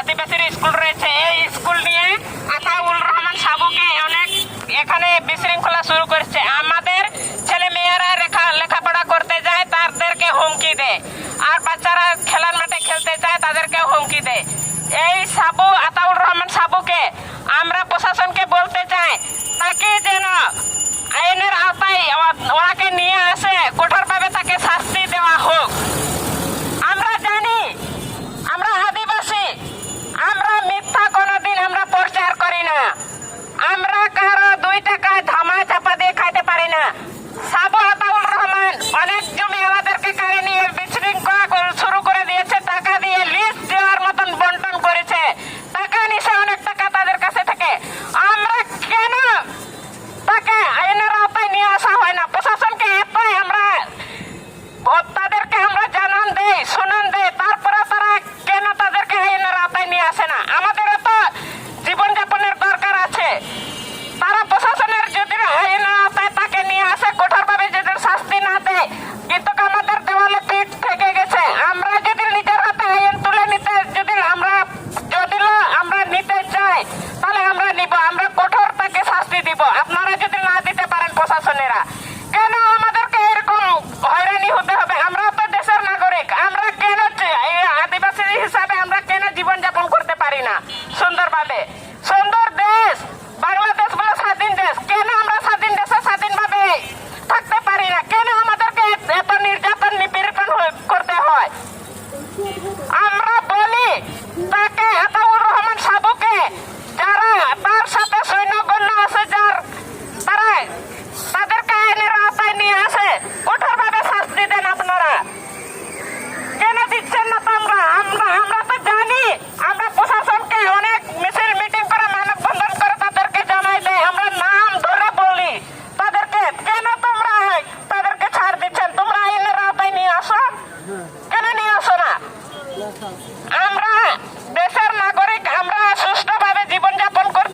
আদিবাসীর school রয়েছে, এই school নিয়ে আতাউর রহমান সাবুকে অনেক এখানে বিশৃঙ্খলা শুরু করেছে। আমাদের ছেলে মেয়েরা লেখাপড়া করতে যায়, তাদেরকে হুমকি দেয়, আর বাচ্চারা খেলার মাঠে খেলতে যায়, তাদেরকে হুমকি দেয়। এই সাবু আতাউর রহমান সাবুকে আমরা প্রশাসনকে বলতে চাই, তাকে যেন আইনের আওতায় ওনাকে নিয়ে আসে, কঠোরভাবে তাকে শাস্তি দেওয়া হোক। আমরা জানি আমরা আদিবাসী, আমরা মিথ্যা কোনোদিন আমরা প্রচার করি না, আমরা কারো 2 টাকায় ধামা চাপা দিয়ে খাইতে পারি না। সাবু আতাউর রহমান অনেক জমি আমাদেরকে কাড়ে নিয়ে বিশৃঙ্খলা শুরু করে দিয়েছে, টাকা দিয়ে লিস্ট দেওয়ার মতন বন্টন করেছে, টাকা নিছে অনেক টাকা তাদের কাছে থেকে। আমরা কেন তাকে আইনের আওতায় নিয়ে আসা হয় না? প্রশাসনকে এতই আমরা তাদেরকে আমরা জানান দেই, শুনান দেই, তারপরে তারা কেন তাদেরকে আইনের আওতায় নিয়ে আসে না? আমাদের তো জীবনযাপনের দরকার আছে। তারা প্রশাসনের যদি আইনের আওতায় তাকে নিয়ে আসে, কঠোরভাবে যদি শাস্তি না দেয়, কিন্তু আমাদের দেওয়ালে পিঠ থেকে গেছে। আমরা যদি নিজের হাতে আইন তুলে নিতে যদি আমরা নিতে চাই, তাহলে আমরা নিব, আমরা কঠোর তাকে শাস্তি দিব। আপনারা যদি না দিতে পারেন প্রশাসনেরা, কেন আমাদেরকে এরকম হয়রানি হতে হবে? আমরা তো দেশের নাগরিক, আমরা কেন আদিবাসী হিসাবে আমরা কেন জীবনযাপন করতে পারি না সুন্দরভাবে? সুন্দর দেশ বাংলাদেশ বলে স্বাধীন দেশ, কেন আমরা স্বাধীন দেশে স্বাধীনভাবে থাকতে পারি না? কেন আমাদেরকে এত নির্যাতন নিপীড়ন করতে হয়? আমরা বলি তাকে আতাউর রহমান সাবুকে, যারা তার সাথে সৈন্যগণ্য আছে, তাদেরকে আইনের আওতায় নিয়ে আসে, কঠোরভাবে শাস্তি দেন। আপনারা কেন দিচ্ছেন না? তো আমরা তো জানি, আমরা প্রশাসনকে অনেক মিছিল মিটিং করে মানববন্ধন করে তাদেরকে জানাই দেয়, আমরা নাম ধরে বলি তাদেরকে। কেন তোমরা তাদেরকে ছাড় দিচ্ছেন? তোমরা আইনের আওতায় নিয়ে আসো, কেন নিয়ে আসো না? আমরা